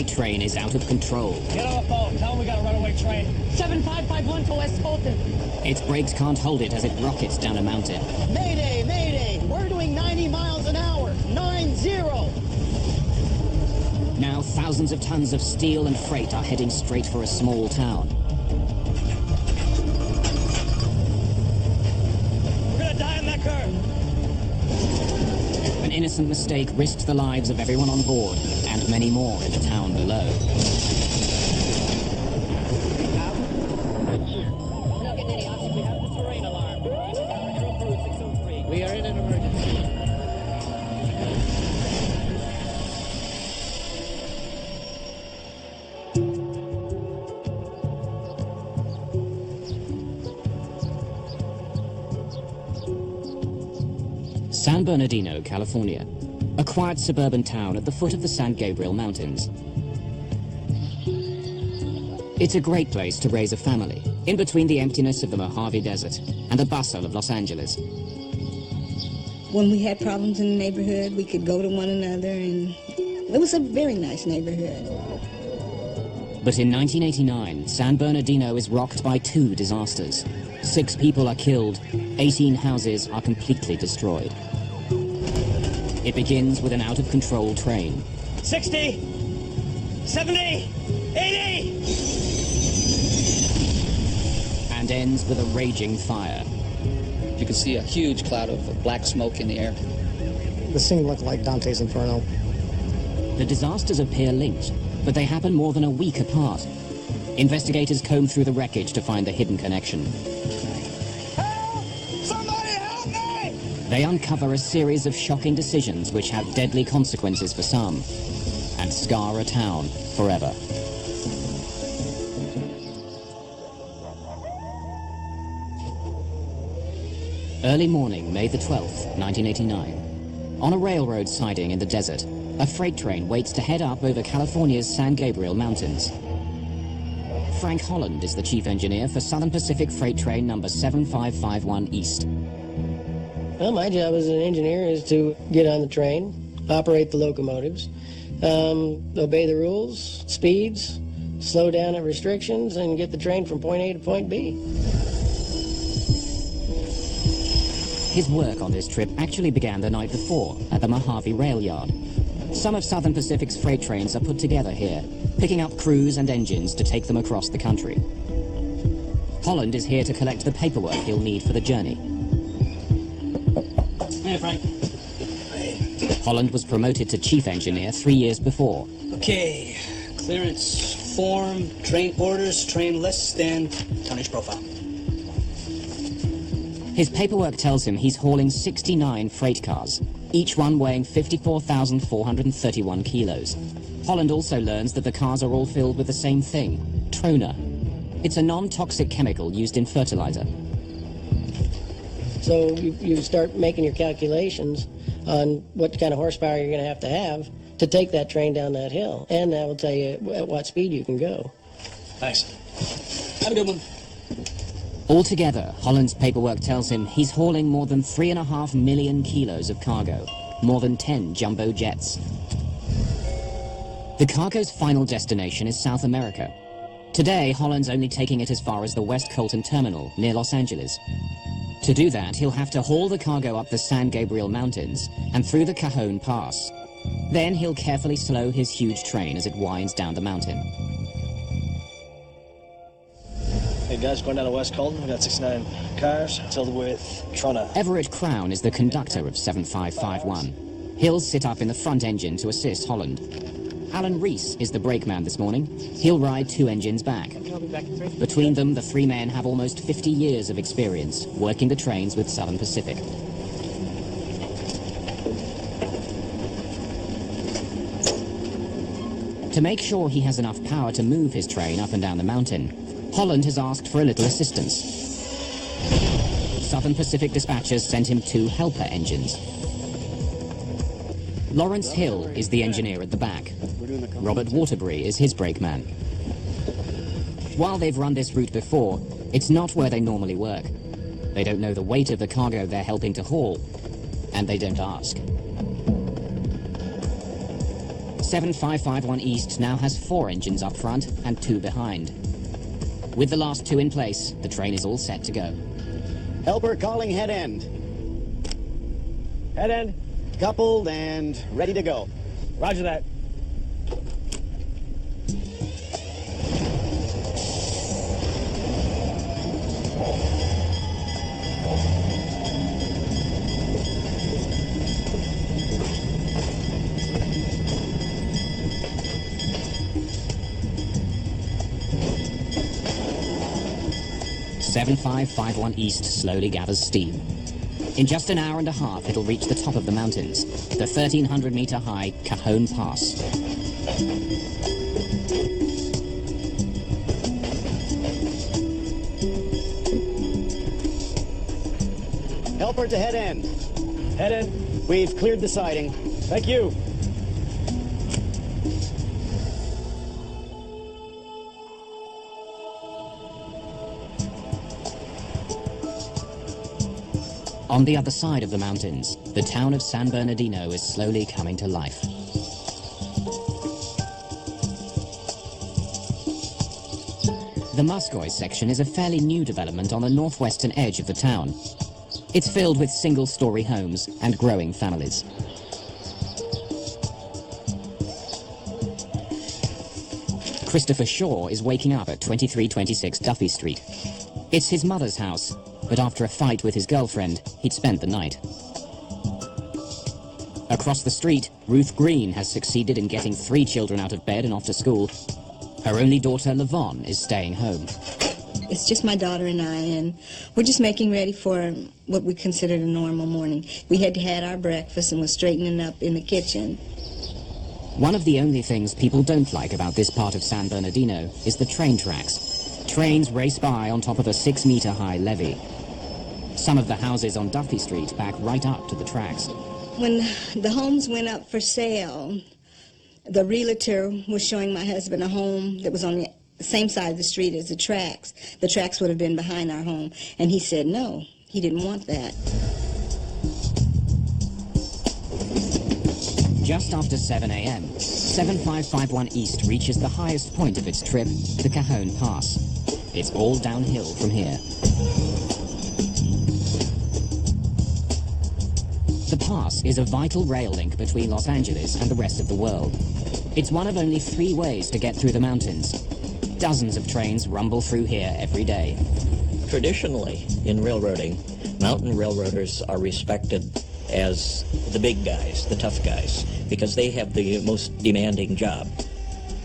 freight train is out of control. Get on the phone. Tell them we got a runaway train. 7551 to West Fulton. Its brakes can't hold it as it rockets down a mountain. Mayday, Mayday. We're doing 90 miles an hour. 9-0. Now thousands of tons of steel and freight are heading straight for a small town. We're gonna die on that curve. An innocent mistake risked the lives of everyone on board and many more in the town below. We're not getting any oxygen. We have the terrain alarm. S03. We are in an emergency. San Bernardino, California, a quiet suburban town at the foot of the San Gabriel Mountains. It's a great place to raise a family, in between the emptiness of the Mojave Desert and the bustle of Los Angeles. When we had problems in the neighborhood, we could go to one another, and it was a very nice neighborhood. But in 1989, San Bernardino is rocked by two disasters. 6 people are killed, 18 houses are completely destroyed. It begins with an out-of-control train. 60, 70, 80! And ends with a raging fire. You can see a huge cloud of black smoke in the air. The scene looked like Dante's Inferno. The disasters appear linked, but they happen more than a week apart. Investigators comb through the wreckage to find the hidden connection. Help! Somebody help me! They uncover a series of shocking decisions which have deadly consequences for some and scar a town forever. Early morning, May the 12th, 1989. On a railroad siding in the desert, a freight train waits to head up over California's San Gabriel Mountains. Frank Holland is the chief engineer for Southern Pacific Freight Train number 7551 East. Well, my job as an engineer is to get on the train, operate the locomotives, obey the rules, speeds, slow down at restrictions, and get the train from point A to point B. His work on this trip actually began the night before at the Mojave Rail Yard. Some of Southern Pacific's freight trains are put together here, picking up crews and engines to take them across the country. Holland is here to collect the paperwork he'll need for the journey. Hey, Frank. Holland was promoted to chief engineer 3 years before. Okay, clearance form, train orders, train list, and tonnage profile. His paperwork tells him he's hauling 69 freight cars, each one weighing 54,431 kilos. Holland also learns that the cars are all filled with the same thing, trona. It's a non-toxic chemical used in fertilizer. So you start making your calculations on what kind of horsepower you're going to have to take that train down that hill. And that will tell you at what speed you can go. Thanks. Have a good one. Altogether, Holland's paperwork tells him he's hauling more than 3.5 million kilos of cargo, more than 10 jumbo jets. The cargo's final destination is South America. Today, Holland's only taking it as far as the West Colton Terminal, near Los Angeles. To do that, he'll have to haul the cargo up the San Gabriel Mountains and through the Cajon Pass. Then he'll carefully slow his huge train as it winds down the mountain. Hey guys, going down to West Colton. We got 69 cars filled with trona. Everett Crown is the conductor of 7551. He'll sit up in the front engine to assist Holland. Alan Reese is the brakeman this morning. He'll ride 2 engines back. Between them, the 3 men have almost 50 years of experience working the trains with Southern Pacific. To make sure he has enough power to move his train up and down the mountain, Holland has asked for a little assistance. Southern Pacific dispatchers sent him 2 helper engines. Lawrence Hill is the engineer at the back. Robert Waterbury is his brakeman. While they've run this route before, it's not where they normally work. They don't know the weight of the cargo they're helping to haul, and they don't ask. 7551 East now has 4 engines up front and 2 behind. With the last 2 in place, the train is all set to go. Helper calling head end. Head end. Coupled and ready to go. Roger that. "7551 East slowly gathers steam. In just an hour and a half, it'll reach the top of the mountains, the 1,300-meter-high Cajon Pass. Helper to head end. Head end. We've cleared the siding. Thank you. On the other side of the mountains, the town of San Bernardino is slowly coming to life. The Muscoy section is a fairly new development on the northwestern edge of the town. It's filled with single-story homes and growing families. Christopher Shaw is waking up at 2326 Duffy Street. It's his mother's house, but after a fight with his girlfriend, he'd spent the night. Across the street, Ruth Green has succeeded in getting 3 children out of bed and off to school. Her only daughter, Lavon, is staying home. It's just my daughter and I, and we're just making ready for what we considered a normal morning. We had had our breakfast and was straightening up in the kitchen. One of the only things people don't like about this part of San Bernardino is the train tracks. Trains race by on top of a 6-meter-high levee. Some of the houses on Duffy Street back right up to the tracks. When the homes went up for sale, the realtor was showing my husband a home that was on the same side of the street as the tracks. The tracks would have been behind our home, and he said no, he didn't want that. Just after 7 a.m., 7551 East reaches the highest point of its trip, the Cajon Pass. It's all downhill from here. The pass is a vital rail link between Los Angeles and the rest of the world. It's one of only 3 ways to get through the mountains. Dozens of trains rumble through here every day. Traditionally, in railroading, mountain railroaders are respected as the big guys, the tough guys, because they have the most demanding job.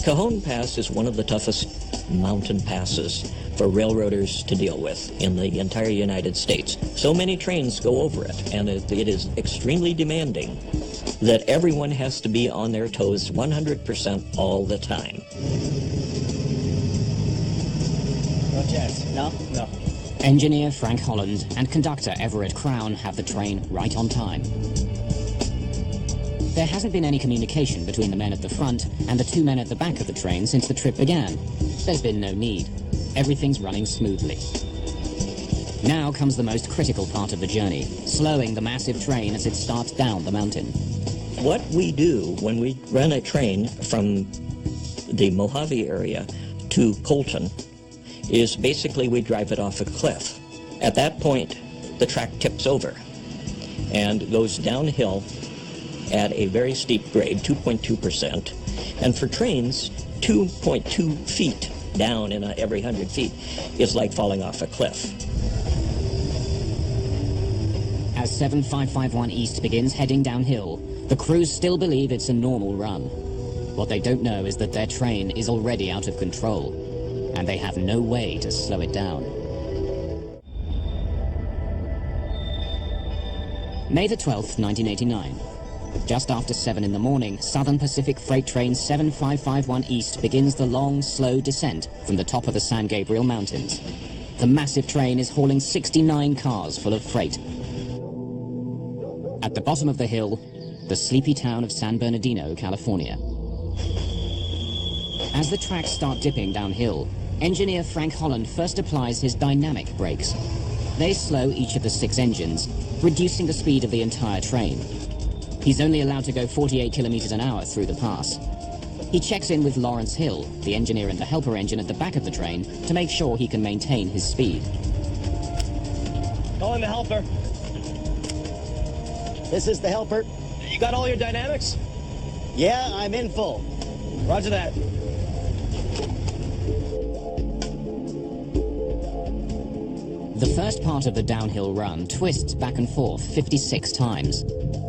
Cajon Pass is one of the toughest mountain passes for railroaders to deal with in the entire United States. So many trains go over it, and it is extremely demanding that everyone has to be on their toes 100% all the time. No chance. No? No. Engineer Frank Holland and conductor Everett Crown have the train right on time. There hasn't been any communication between the men at the front and the 2 men at the back of the train since the trip began. There's been no need. Everything's running smoothly. Now comes the most critical part of the journey, slowing the massive train as it starts down the mountain. What we do when we run a train from the Mojave area to Colton is basically we drive it off a cliff. At that point, the track tips over and goes downhill at a very steep grade, 2.2%. And for trains, 2.2 feet down in every 100 feet is like falling off a cliff. As 7551 East begins heading downhill, the crews still believe it's a normal run. What they don't know is that their train is already out of control, and they have no way to slow it down. May the 12th, 1989. Just after 7 in the morning, Southern Pacific Freight Train 7551 East begins the long, slow descent from the top of the San Gabriel Mountains. The massive train is hauling 69 cars full of freight. At the bottom of the hill, the sleepy town of San Bernardino, California. As the tracks start dipping downhill, engineer Frank Holland first applies his dynamic brakes. They slow each of the 6 engines, reducing the speed of the entire train. He's only allowed to go 48 kilometers an hour through the pass. He checks in with Lawrence Hill, the engineer in the helper engine at the back of the train, to make sure he can maintain his speed. Calling the helper. This is the helper. You got all your dynamics? Yeah, I'm in full. Roger that. The first part of the downhill run twists back and forth 56 times.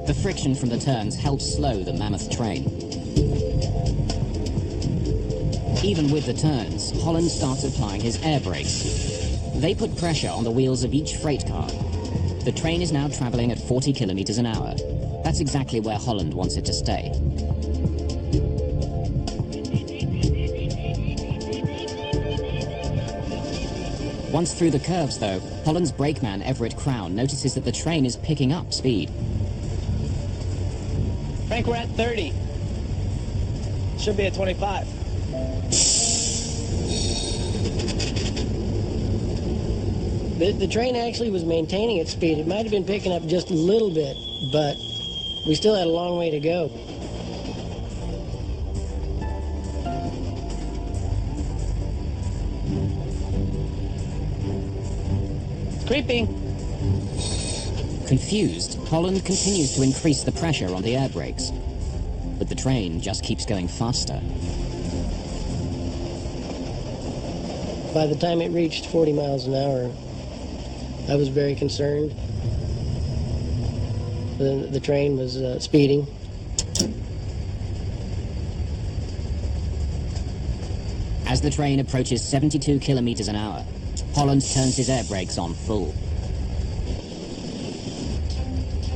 The friction from the turns helps slow the mammoth train. Even with the turns, Holland starts applying his air brakes. They put pressure on the wheels of each freight car. The train is now traveling at 40 kilometers an hour. That's exactly where Holland wants it to stay. Once through the curves, though, Holland's brakeman Everett Crown notices that the train is picking up speed. Frank, we're at 30. Should be at 25. The train actually was maintaining its speed. It might have been picking up just a little bit, but we still had a long way to go. Creeping. Confused, Holland continues to increase the pressure on the air brakes. But the train just keeps going faster. By the time it reached 40 miles an hour, I was very concerned. The train was speeding. As the train approaches 72 kilometers an hour, Holland turns his air brakes on full.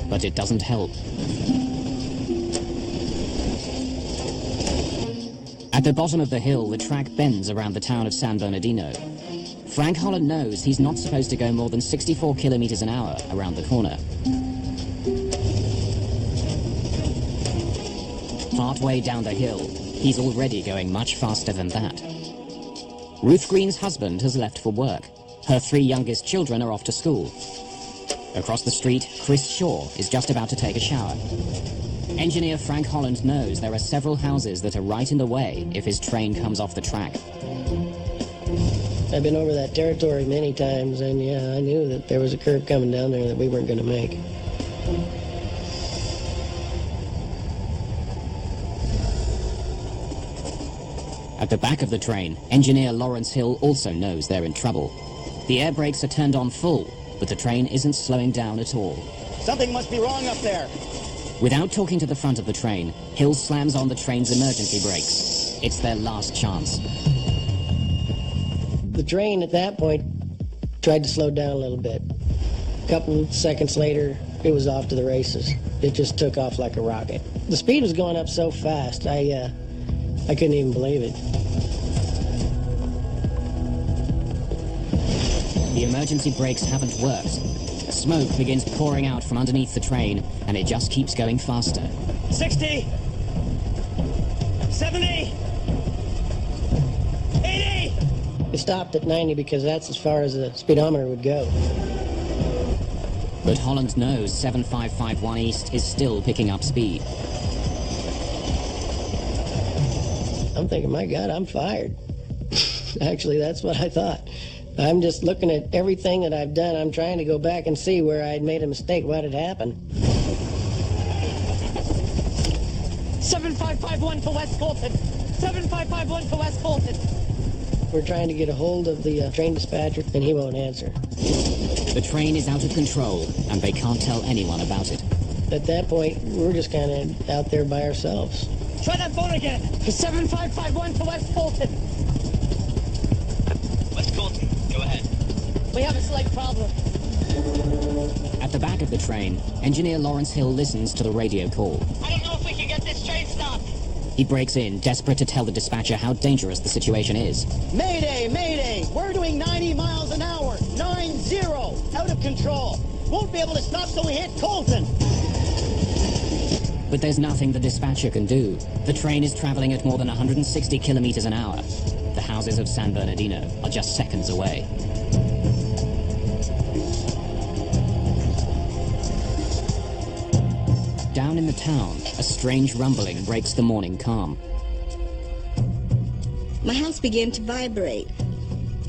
But it doesn't help. At the bottom of the hill, the track bends around the town of San Bernardino. Frank Holland knows he's not supposed to go more than 64 kilometers an hour around the corner. Partway down the hill, he's already going much faster than that. Ruth Green's husband has left for work. Her 3 youngest children are off to school. Across the street, Chris Shaw is just about to take a shower. Engineer Frank Holland knows there are several houses that are right in the way if his train comes off the track. I've been over that territory many times, and yeah, I knew that there was a curve coming down there that we weren't going to make. At the back of the train, engineer Lawrence Hill also knows they're in trouble. The air brakes are turned on full, but the train isn't slowing down at all. Something must be wrong up there. Without talking to the front of the train, Hill slams on the train's emergency brakes. It's their last chance. The train at that point tried to slow down a little bit. A couple of seconds later, it was off to the races. It just took off like a rocket. The speed was going up so fast, I couldn't even believe it. The emergency brakes haven't worked. Smoke begins pouring out from underneath the train, and it just keeps going faster. 60. 70. 80. It stopped at 90 because that's as far as the speedometer would go. But Holland knows 7551 East is still picking up speed. I'm thinking, my God, I'm fired. Actually, that's what I thought. I'm just looking at everything that I've done. I'm trying to go back and see where I'd made a mistake, what had happened. 7551 to West Colton. 7551 to West Colton. We're trying to get a hold of the train dispatcher, and he won't answer. The train is out of control, and they can't tell anyone about it. At that point, we're just kind of out there by ourselves. Try that phone again. 7551 to West Colton. West Colton, go ahead. We have a slight problem. At the back of the train, engineer Lawrence Hill listens to the radio call. I don't know if we can get this train stopped. He breaks in, desperate to tell the dispatcher how dangerous the situation is. Mayday, mayday! We're doing 90 miles an hour. 90! Out of control. Won't be able to stop till we hit Colton. But there's nothing the dispatcher can do. The train is traveling at more than 160 kilometers an hour. The houses of San Bernardino are just seconds away. Down in the town, a strange rumbling breaks the morning calm. my house began to vibrate.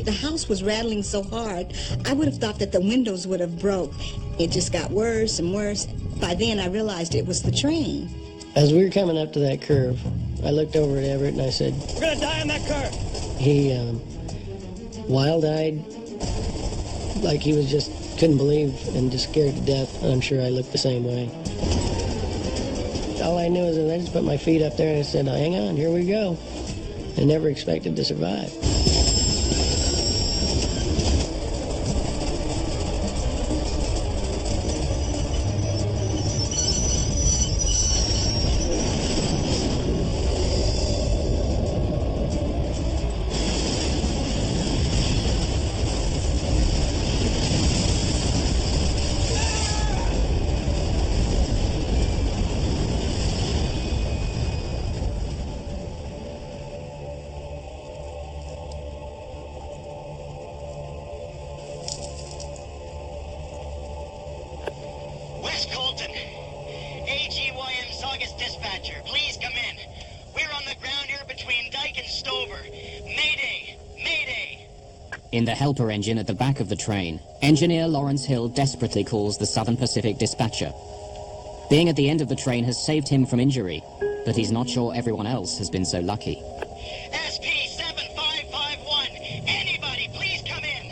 The house was rattling so hard, I would have thought that the windows would have broke. It just got worse and worse. By then, I realized it was the train. As we were coming up to that curve, I looked over at Everett and I said, We're gonna die on that curve. he wild-eyed, like he was just couldn't believe and just scared to death. And I'm sure I looked the same way. All I knew is that I just put my feet up there and I said, hang on, here we go. I never expected to survive. West Colton, AGYM Saugus dispatcher, please come in. We're on the ground here between Dyke and Stover. Mayday! Mayday! In the helper engine at the back of the train, engineer Lawrence Hill desperately calls the Southern Pacific dispatcher. Being at the end of the train has saved him from injury, but he's not sure everyone else has been so lucky. SP7551, anybody, please come in.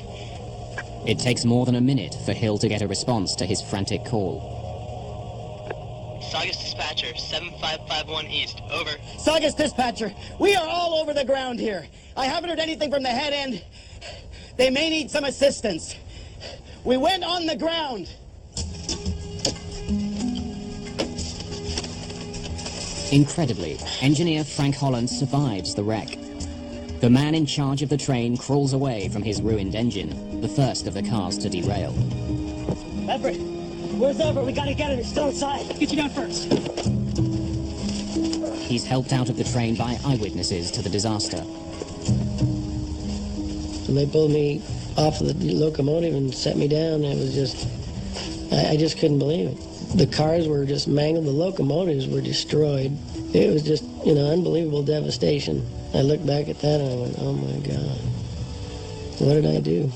It takes more than a minute for Hill to get a response to his frantic call. Saugus dispatcher, 7551 East, over. Saugus dispatcher, we are all over the ground here. I haven't heard anything from the head end. They may need some assistance. We went on the ground. Incredibly, engineer Frank Holland survives the wreck. The man in charge of the train crawls away from his ruined engine, the first of the cars to derail. Everett, where's Everett? We gotta get him. He's still inside. Get you down first. He's helped out of the train by eyewitnesses to the disaster. So they pulled me off the locomotive and set me down. It was just, I just couldn't believe it. The cars were just mangled. The locomotives were destroyed. It was just, unbelievable devastation. I looked back at that and I went, oh my God, what did I do?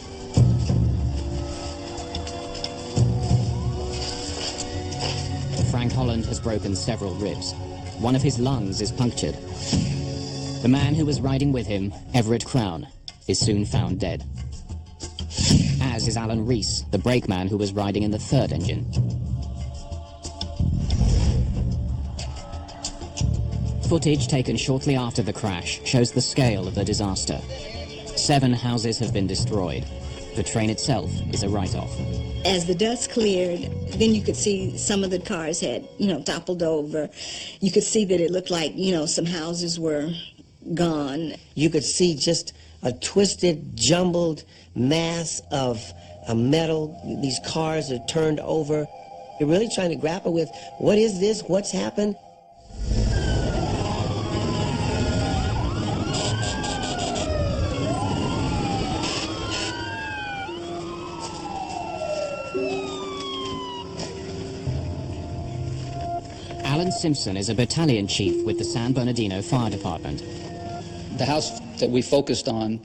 Frank Holland has broken several ribs. One of his lungs is punctured. The man who was riding with him, Everett Crown, is soon found dead. As is Alan Reese, the brakeman who was riding in the third engine. Footage taken shortly after the crash shows the scale of the disaster. 7 houses have been destroyed. The train itself is a write-off. As the dust cleared, then you could see some of the cars had, toppled over. You could see that it looked like, some houses were gone. You could see just a twisted, jumbled mass of metal. These cars are turned over. You're really trying to grapple with, what is this? What's happened? Alan Simpson is a battalion chief with the San Bernardino Fire Department. The house that we focused on,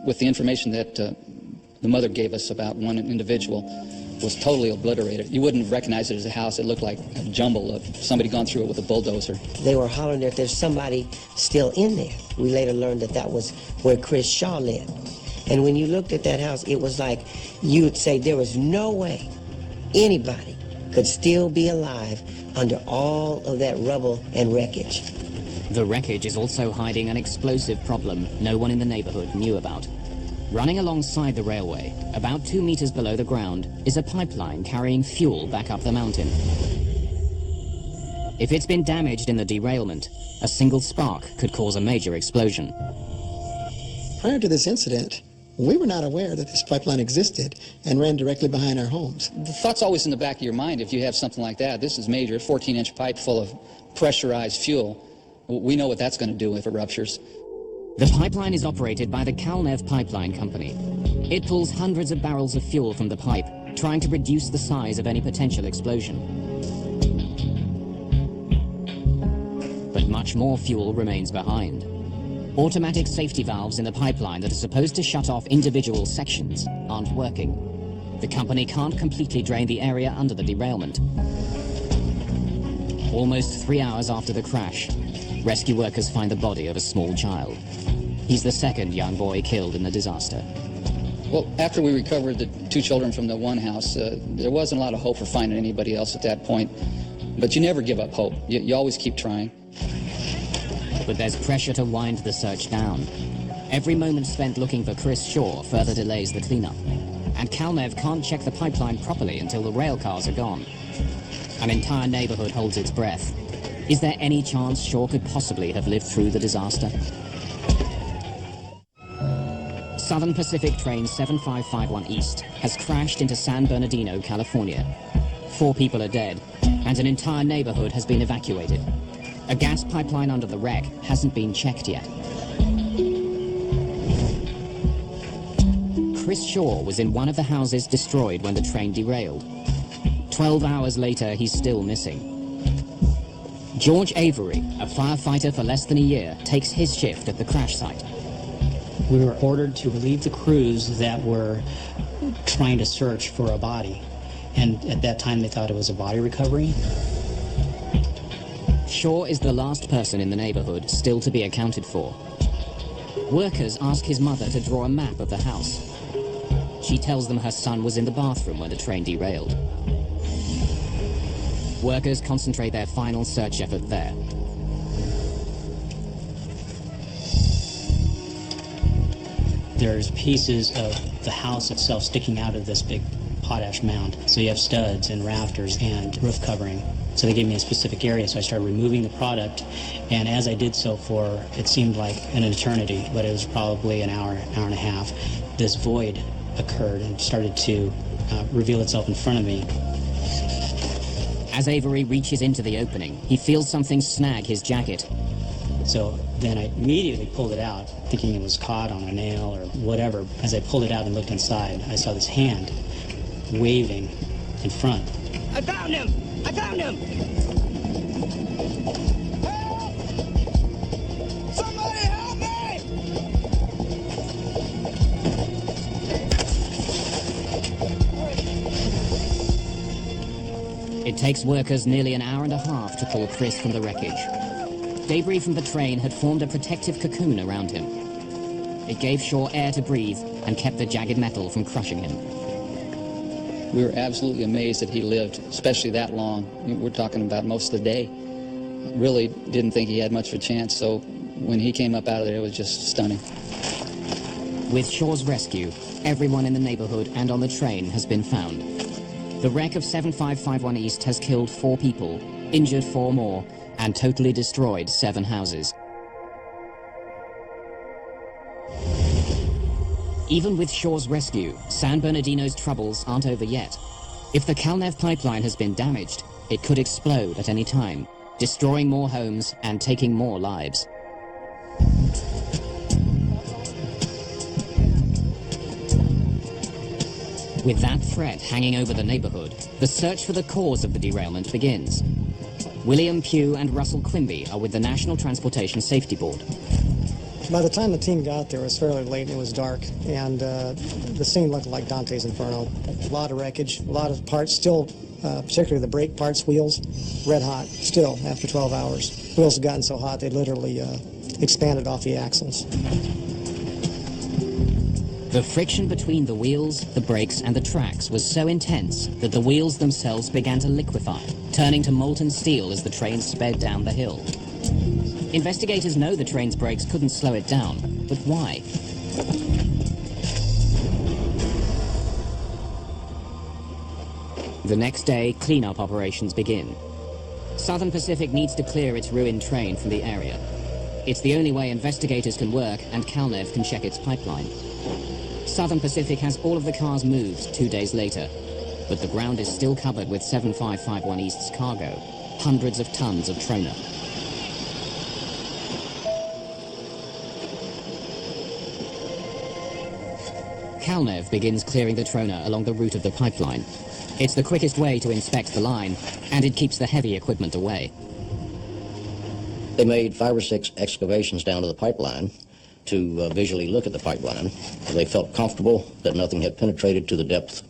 with the information that the mother gave us about one individual, was totally obliterated. You wouldn't recognize it as a house. It looked like a jumble of somebody gone through it with a bulldozer. They were hollering that there's somebody still in there. We later learned that that was where Chris Shaw lived. And when you looked at that house, it was like you would say there was no way anybody could still be alive under all of that rubble and wreckage. The wreckage is also hiding an explosive problem no one in the neighborhood knew about. Running alongside the railway, about 2 meters below the ground, is a pipeline carrying fuel back up the mountain. If it's been damaged in the derailment, a single spark could cause a major explosion. Prior to this incident, we were not aware that this pipeline existed and ran directly behind our homes. The thought's always in the back of your mind if you have something like that. This is major, 14-inch pipe full of pressurized fuel. We know what that's going to do if it ruptures. The pipeline is operated by the Kalnev Pipeline Company. It pulls hundreds of barrels of fuel from the pipe, trying to reduce the size of any potential explosion. But much more fuel remains behind. Automatic safety valves in the pipeline that are supposed to shut off individual sections aren't working. The company can't completely drain the area under the derailment. Almost 3 hours after the crash, rescue workers find the body of a small child. He's the second young boy killed in the disaster. Well, after we recovered the 2 children from the one house, there wasn't a lot of hope for finding anybody else at that point. But you never give up hope. You always keep trying. But there's pressure to wind the search down. Every moment spent looking for Chris Shaw further delays the cleanup. And Calnev can't check the pipeline properly until the rail cars are gone. An entire neighborhood holds its breath. Is there any chance Shaw could possibly have lived through the disaster? Southern Pacific train 7551 East has crashed into San Bernardino, California. 4 people are dead, and an entire neighborhood has been evacuated. A gas pipeline under the wreck hasn't been checked yet. Chris Shaw was in one of the houses destroyed when the train derailed. 12 hours later, he's still missing. George Avery, a firefighter for less than a year, takes his shift at the crash site. We were ordered to relieve the crews that were trying to search for a body. And at that time, they thought it was a body recovery. Shaw is the last person in the neighborhood still to be accounted for. Workers ask his mother to draw a map of the house. She tells them her son was in the bathroom when the train derailed. Workers concentrate their final search effort there. There's pieces of the house itself sticking out of this big potash mound. So you have studs and rafters and roof covering. So they gave me a specific area, so I started removing the product. And as I did so for, it seemed like an eternity, but it was probably an hour and a half, this void occurred and started to reveal itself in front of me. As Avery reaches into the opening, he feels something snag his jacket. So then I immediately pulled it out, thinking it was caught on a nail or whatever. As I pulled it out and looked inside, I saw this hand waving in front. I found him! I found him! Help! Somebody help me! It takes workers nearly an hour and a half to pull Chris from the wreckage. Debris from the train had formed a protective cocoon around him. It gave Shaw air to breathe and kept the jagged metal from crushing him. We were absolutely amazed that he lived, especially that long. We're talking about most of the day. Really didn't think he had much of a chance, so when he came up out of there, it was just stunning. With Shaw's rescue, everyone in the neighborhood and on the train has been found. The wreck of 7551 East has killed 4 people, injured 4 more, and totally destroyed 7 houses. Even with Shaw's rescue, San Bernardino's troubles aren't over yet. If the Calnev pipeline has been damaged, it could explode at any time, destroying more homes and taking more lives. With that threat hanging over the neighborhood, the search for the cause of the derailment begins. William Pugh and Russell Quimby are with the National Transportation Safety Board. By the time the team got there, it was fairly late and it was dark, and the scene looked like Dante's Inferno. A lot of wreckage, a lot of parts still, particularly the brake parts, wheels, red hot still after 12 hours. Wheels had gotten so hot they literally expanded off the axles. The friction between the wheels, the brakes, and the tracks was so intense that the wheels themselves began to liquefy, turning to molten steel as the train sped down the hill. Investigators know the train's brakes couldn't slow it down, but why? The next day, cleanup operations begin. Southern Pacific needs to clear its ruined train from the area. It's the only way investigators can work and Calnev can check its pipeline. Southern Pacific has all of the cars moved 2 days later, but the ground is still covered with 7551 East's cargo, hundreds of tons of trona. Calnev begins clearing the trona along the route of the pipeline. It's the quickest way to inspect the line, and it keeps the heavy equipment away. They made 5 or 6 excavations down to the pipeline, to visually look at the pipeline. They felt comfortable that nothing had penetrated to the depth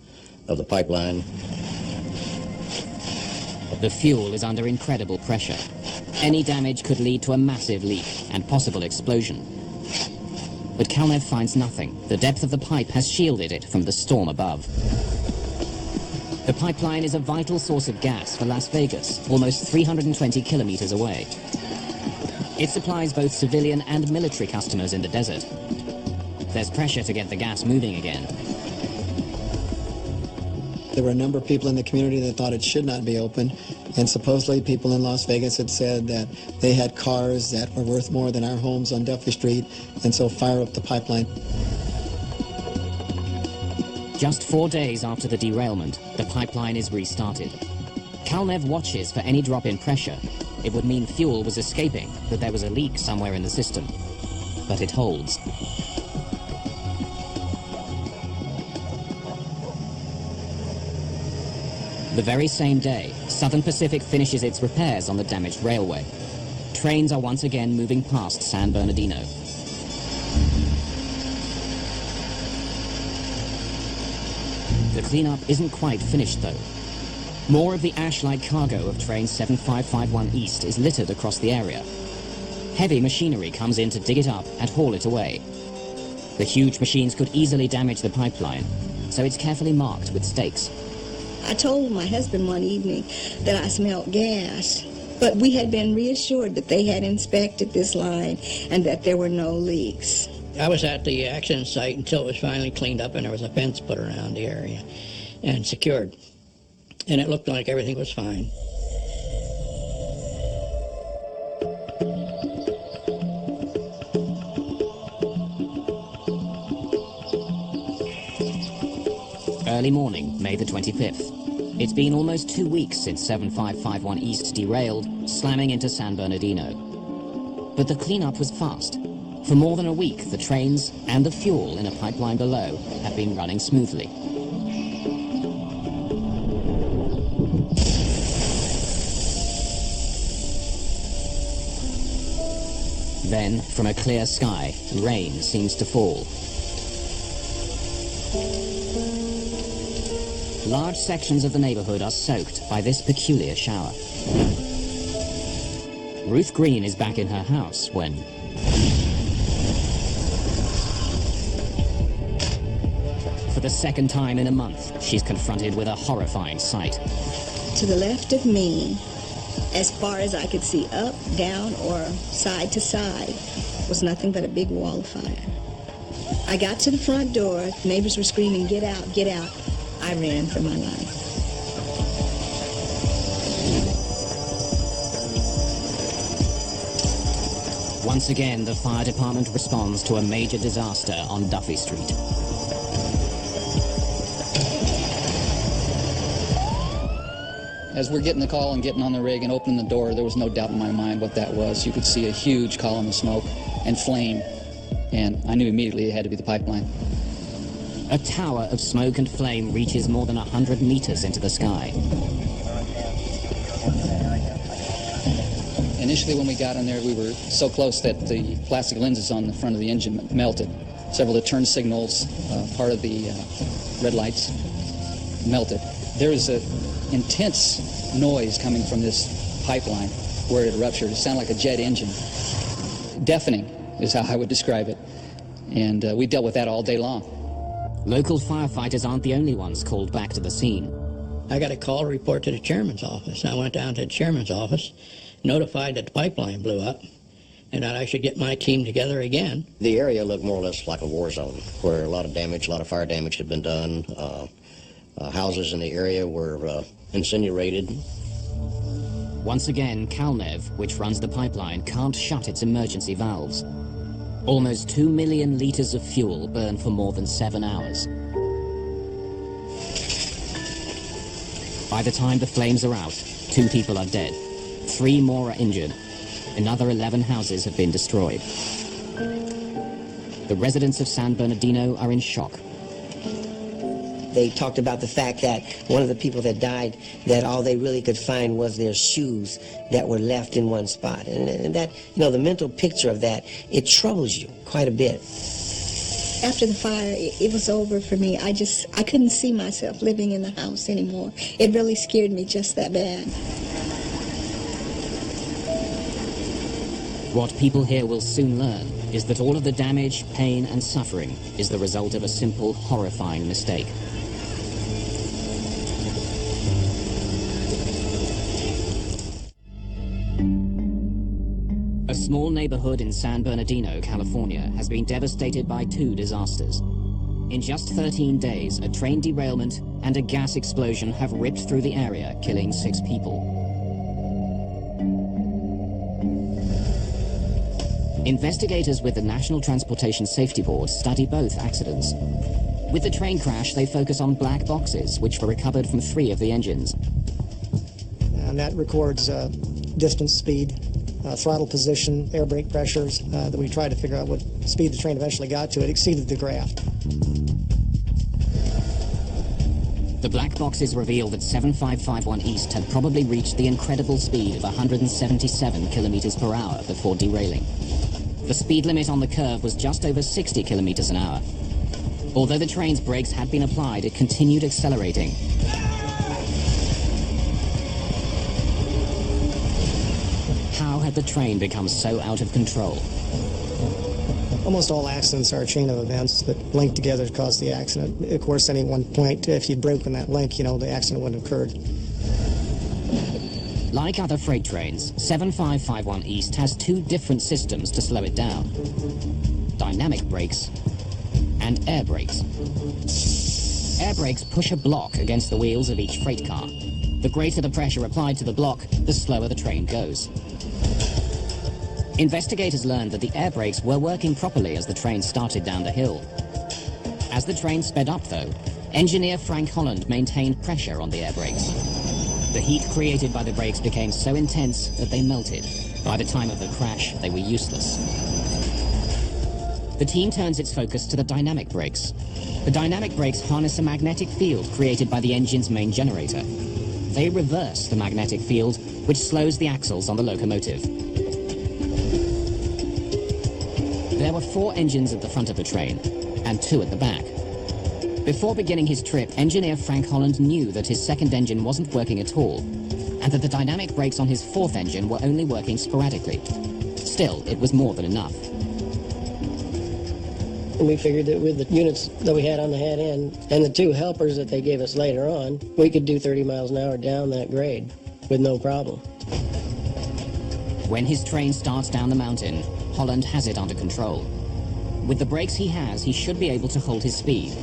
of the pipeline. The fuel is under incredible pressure. Any damage could lead to a massive leak and possible explosion. But Kalnev finds nothing. The depth of the pipe has shielded it from the storm above. The pipeline is a vital source of gas for Las Vegas, almost 320 kilometers away. It supplies both civilian and military customers in the desert. There's pressure to get the gas moving again. There were a number of people in the community that thought it should not be open, and supposedly people in Las Vegas had said that they had cars that were worth more than our homes on Duffy Street, and so fire up the pipeline. Just 4 days after the derailment, the pipeline is restarted. Kalnev watches for any drop in pressure. It would mean fuel was escaping, that there was a leak somewhere in the system. But it holds. The very same day, Southern Pacific finishes its repairs on the damaged railway. Trains are once again moving past San Bernardino. The cleanup isn't quite finished, though. More of the ash-like cargo of train 7551 East is littered across the area. Heavy machinery comes in to dig it up and haul it away. The huge machines could easily damage the pipeline, so it's carefully marked with stakes. I told my husband one evening that I smelled gas, but we had been reassured that they had inspected this line and that there were no leaks. I was at the accident site until it was finally cleaned up and there was a fence put around the area and secured. And it looked like everything was fine. Early morning, May the 25th. It's been almost 2 weeks since 7551 East derailed, slamming into San Bernardino. But the cleanup was fast. For more than a week, the trains and the fuel in a pipeline below have been running smoothly. Then, from a clear sky, rain seems to fall. Large sections of the neighborhood are soaked by this peculiar shower. Ruth Green is back in her house when... For the second time in a month, she's confronted with a horrifying sight. To the left of me, as far as I could see up, down, or side to side, was nothing but a big wall of fire. I got to the front door. Neighbors were screaming, "Get out, get out." I ran for my life. Once again, the fire department responds to a major disaster on Duffy Street. As we're getting the call and getting on the rig and opening the door, there was no doubt in my mind what that was. You could see a huge column of smoke and flame, and I knew immediately it had to be the pipeline. A tower of smoke and flame reaches more than 100 meters into the sky. Initially, when we got in there, we were so close that the plastic lenses on the front of the engine melted. Several of the turn signals, part of the red lights, melted. There was an intense noise coming from this pipeline where it ruptured. It sounded like a jet engine. Deafening is how I would describe it. And we dealt with that all day long. Local firefighters aren't the only ones called back to the scene. I got a call to report to the chairman's office. I went down to the chairman's office, notified that the pipeline blew up, and that I should get my team together again. The area looked more or less like a war zone, where a lot of damage, a lot of fire damage had been done. Houses in the area were incinerated. Once again, Kalnev, which runs the pipeline, can't shut its emergency valves. Almost 2 million liters of fuel burn for more than 7 hours. By the time the flames are out, 2 people are dead. 3 more are injured. Another 11 houses have been destroyed. The residents of San Bernardino are in shock. They talked about the fact that one of the people that died, that all they really could find was their shoes that were left in one spot. And that, you know, the mental picture of that, it troubles you quite a bit. After the fire, it was over for me. I couldn't see myself living in the house anymore. It really scared me just that bad. What people here will soon learn is that all of the damage, pain, and suffering is the result of a simple, horrifying mistake. A small neighborhood in San Bernardino, California, has been devastated by 2 disasters. In just 13 days, a train derailment and a gas explosion have ripped through the area, killing 6 people. Investigators with the National Transportation Safety Board study both accidents. With the train crash, they focus on black boxes, which were recovered from 3 of the engines. And that records distance, speed, throttle position, air brake pressures, that we tried to figure out what speed the train eventually got to. It exceeded the graph. The black boxes reveal that 7551 East had probably reached the incredible speed of 177 kilometers per hour before derailing. The speed limit on the curve was just over 60 kilometers an hour. Although the train's brakes had been applied, it continued accelerating. How had the train become so out of control? Almost all accidents are a chain of events that link together to cause the accident. Of course, at any one point, if you'd broken that link, you know, the accident wouldn't have occurred. Like other freight trains, 7551 East has 2 different systems to slow it down: dynamic brakes and air brakes. Air brakes push a block against the wheels of each freight car. The greater the pressure applied to the block, the slower the train goes. Investigators learned that the air brakes were working properly as the train started down the hill. As the train sped up, though, engineer Frank Holland maintained pressure on the air brakes. The heat created by the brakes became so intense that they melted. By the time of the crash, they were useless. The team turns its focus to the dynamic brakes. The dynamic brakes harness a magnetic field created by the engine's main generator. They reverse the magnetic field, which slows the axles on the locomotive. There were 4 engines at the front of the train, and 2 at the back. Before beginning his trip, engineer Frank Holland knew that his second engine wasn't working at all, and that the dynamic brakes on his 4th engine were only working sporadically. Still, it was more than enough. And we figured that with the units that we had on the head end and the 2 helpers that they gave us later on, we could do 30 miles an hour down that grade with no problem. When his train starts down the mountain, Holland has it under control. With the brakes he has, he should be able to hold his speed,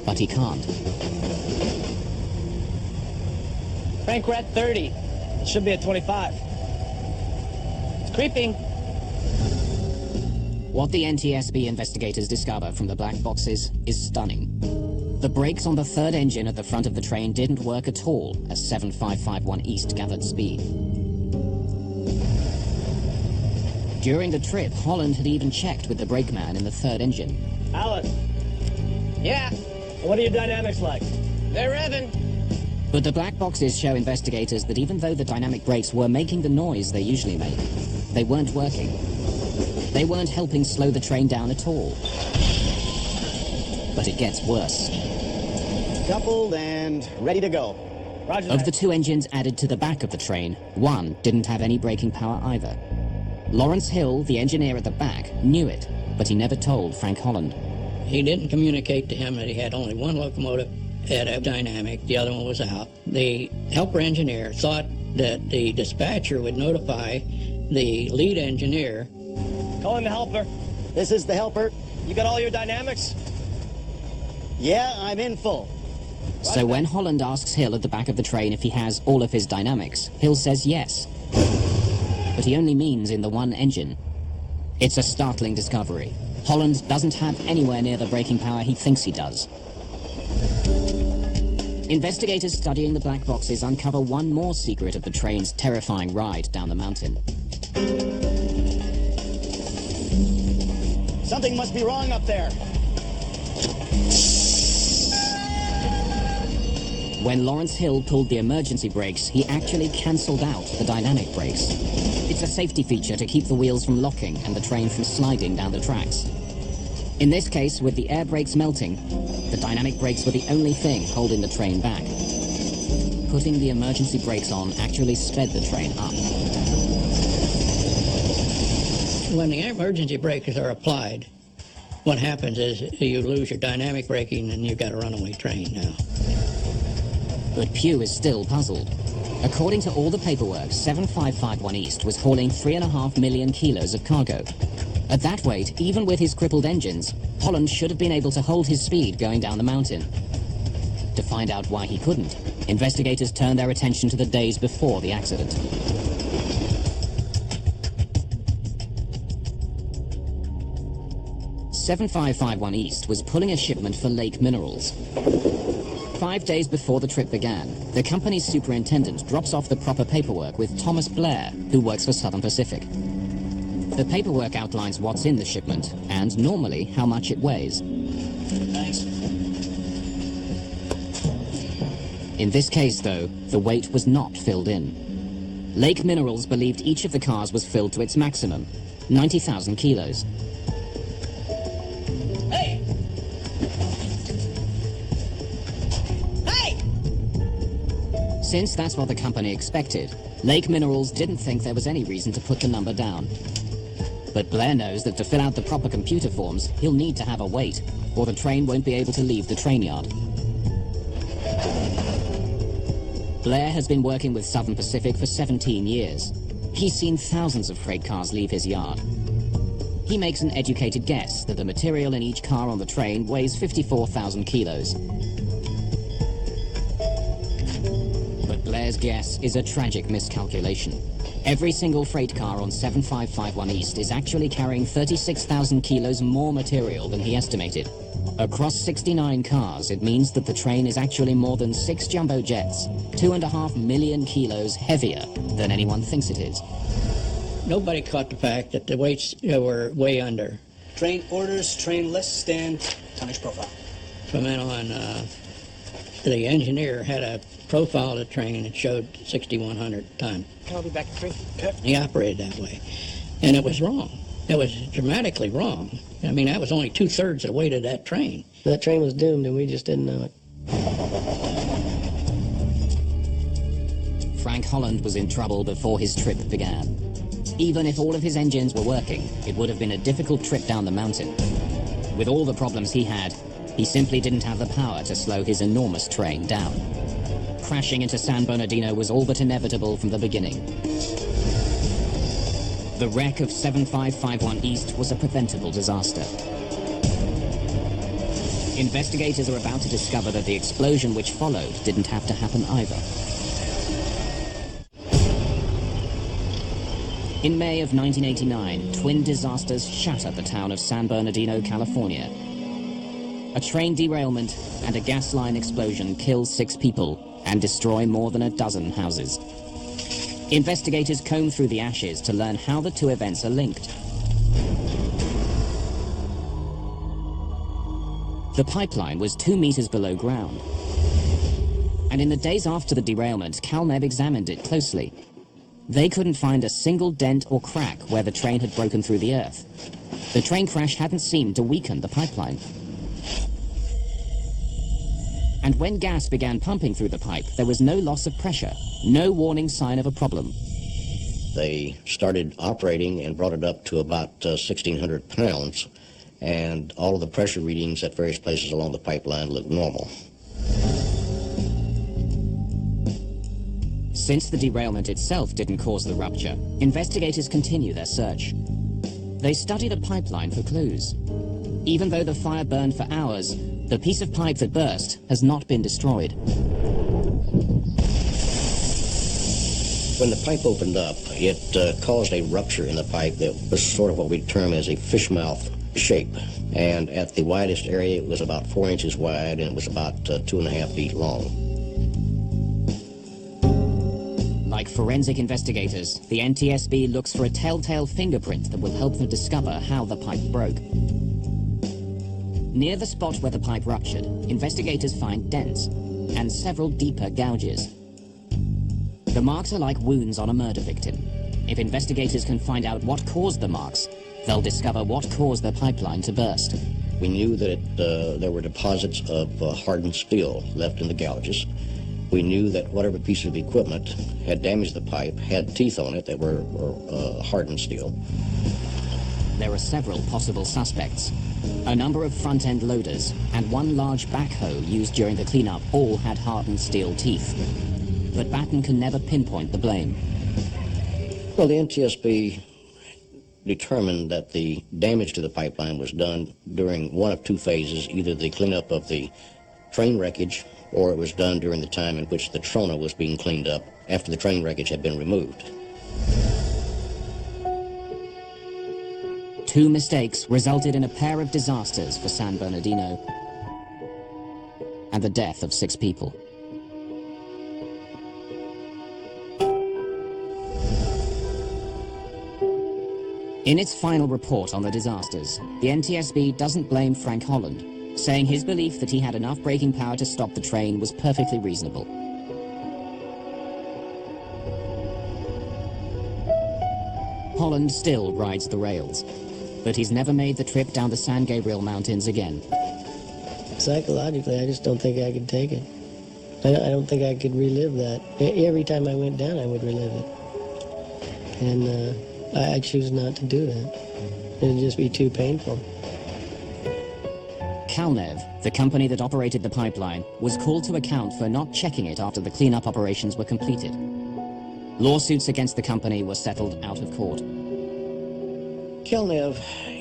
but he can't. Frank, we're at 30. It should be at 25. It's creeping. What the NTSB investigators discover from the black boxes is stunning. The brakes on the 3rd engine at the front of the train didn't work at all as 7551 East gathered speed. During the trip, Holland had even checked with the brakeman in the 3rd engine. Alan. Yeah, What are your dynamics like? they're revving. But the black boxes show investigators that even though the dynamic brakes were making the noise they usually make, they weren't working. They weren't helping slow the train down at all. But it gets worse. Coupled and ready to go. Roger Of the 2 engines added to the back of the train, 1 didn't have any braking power either. Lawrence Hill, the engineer at the back, knew it, but he never told Frank Holland. He didn't communicate to him that he had only 1 locomotive had a dynamic, the other one was out. The helper engineer thought that the dispatcher would notify the lead engineer. Calling the helper. This is the helper. You got all your dynamics? Yeah, I'm in full. So when Holland asks Hill at the back of the train if he has all of his dynamics, Hill says yes. But he only means in the 1 engine. It's a startling discovery. Holland doesn't have anywhere near the braking power he thinks he does. Investigators studying the black boxes uncover one more secret of the train's terrifying ride down the mountain. Something must be wrong up there. When Lawrence Hill pulled the emergency brakes, he actually cancelled out the dynamic brakes. It's a safety feature to keep the wheels from locking and the train from sliding down the tracks. In this case, with the air brakes melting, the dynamic brakes were the only thing holding the train back. Putting the emergency brakes on actually sped the train up. When the emergency brakes are applied, what happens is you lose your dynamic braking and you've got a runaway train now. But Pugh is still puzzled. According to all the paperwork, 7551 East was hauling 3.5 million kilos of cargo. At that weight, even with his crippled engines, Holland should have been able to hold his speed going down the mountain. To find out why he couldn't, investigators turned their attention to the days before the accident. "7551 East was pulling a shipment for Lake Minerals. 5 days before the trip began, the company's superintendent drops off the proper paperwork with Thomas Blair, who works for Southern Pacific. The paperwork outlines what's in the shipment and, normally, how much it weighs. Thanks. In this case, though, the weight was not filled in. Lake Minerals believed each of the cars was filled to its maximum, 90,000 kilos. Hey! Hey! Since that's what the company expected, Lake Minerals didn't think there was any reason to put the number down. But Blair knows that to fill out the proper computer forms, he'll need to have a weight, or the train won't be able to leave the train yard. Blair has been working with Southern Pacific for 17 years. He's seen thousands of freight cars leave his yard. He makes an educated guess that the material in each car on the train weighs 54,000 kilos. But Blair's guess is a tragic miscalculation. Every single freight car on 7551 East is actually carrying 36,000 kilos more material than he estimated. Across 69 cars, it means that the train is actually more than 6 jumbo jets, 2.5 million kilos heavier than anyone thinks it is. Nobody caught the fact that the weights were way under. Train orders, train less than tonnage profile. From then on, the engineer had a profile of the train that showed 6,100 ton. I'll be back at 3. Okay. He operated that way. And it was wrong. It was dramatically wrong. I mean, that was only 2/3 of the weight of that train. That train was doomed, and we just didn't know it. Frank Holland was in trouble before his trip began. Even if all of his engines were working, it would have been a difficult trip down the mountain. With all the problems he had, he simply didn't have the power to slow his enormous train down. Crashing into San Bernardino was all but inevitable from the beginning. The wreck of 7551 East was a preventable disaster. Investigators are about to discover that the explosion which followed didn't have to happen either. In May of 1989, twin disasters shattered the town of San Bernardino, California. A train derailment and a gas line explosion kill 6 people and destroy more than a dozen houses. Investigators comb through the ashes to learn how the two events are linked. The pipeline was 2 meters below ground. And in the days after the derailment, CalNeb examined it closely. They couldn't find a single dent or crack where the train had broken through the earth. The train crash hadn't seemed to weaken the pipeline. And when gas began pumping through the pipe, there was no loss of pressure, no warning sign of a problem. They started operating and brought it up to about 1,600 pounds, and all of the pressure readings at various places along the pipeline looked normal. Since the derailment itself didn't cause the rupture, investigators continue their search. They study the pipeline for clues. Even though the fire burned for hours, the piece of pipe that burst has not been destroyed. When the pipe opened up, it caused a rupture in the pipe that was sort of what we term as a fish mouth shape. And at the widest area, it was about 4 inches wide, and it was about 2.5 feet long. Like forensic investigators, the NTSB looks for a telltale fingerprint that will help them discover how the pipe broke. Near the spot where the pipe ruptured, investigators find dents. and several deeper gouges. The marks are like wounds on a murder victim. If investigators can find out what caused the marks, they'll discover what caused the pipeline to burst. We knew that there were deposits of hardened steel left in the gouges. We knew that whatever piece of equipment had damaged the pipe had teeth on it that were hardened steel. There are several possible suspects. A number of front-end loaders and one large backhoe used during the cleanup all had hardened steel teeth. But Batten can never pinpoint the blame. Well, the NTSB determined that the damage to the pipeline was done during one of two phases, either the cleanup of the train wreckage or it was done during the time in which the trona was being cleaned up after the train wreckage had been removed. Two mistakes resulted in a pair of disasters for San Bernardino and the death of 6 people. In its final report on the disasters, the NTSB doesn't blame Frank Holland, saying his belief that he had enough braking power to stop the train was perfectly reasonable. Holland still rides the rails, but he's never made the trip down the San Gabriel Mountains again. Psychologically, I just don't think I could take it. I don't think I could relive that. Every time I went down, I would relive it. And I choose not to do that. It'd just be too painful. Calnev, the company that operated the pipeline, was called to account for not checking it after the cleanup operations were completed. Lawsuits against the company were settled out of court. Calnev,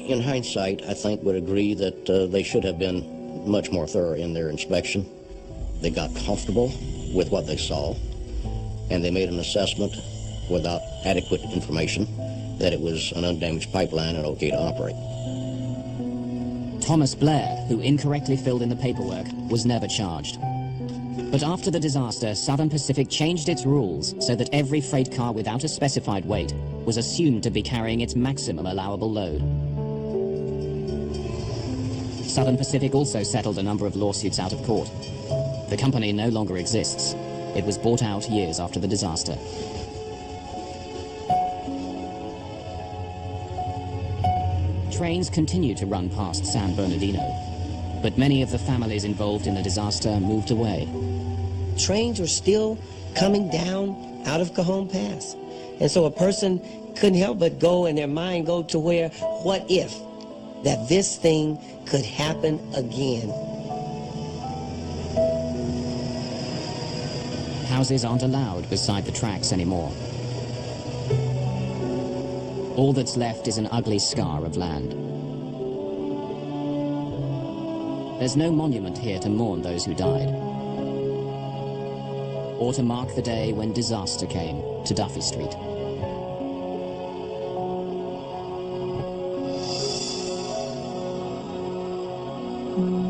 in hindsight, I think would agree that they should have been much more thorough in their inspection. They got comfortable with what they saw, and they made an assessment without adequate information that it was an undamaged pipeline and okay to operate. Thomas Blair, who incorrectly filled in the paperwork, was never charged. But after the disaster, Southern Pacific changed its rules so that every freight car without a specified weight was assumed to be carrying its maximum allowable load. Southern Pacific also settled a number of lawsuits out of court. The company no longer exists. It was bought out years after the disaster. Trains continue to run past San Bernardino, but many of the families involved in the disaster moved away. Trains were still coming down out of Cajon Pass. And so a person couldn't help but go in their mind, go to where, what if that this thing could happen again? Houses aren't allowed beside the tracks anymore. All that's left is an ugly scar of land. There's no monument here to mourn those who died, or to mark the day when disaster came to Duffy Street. Mm-hmm.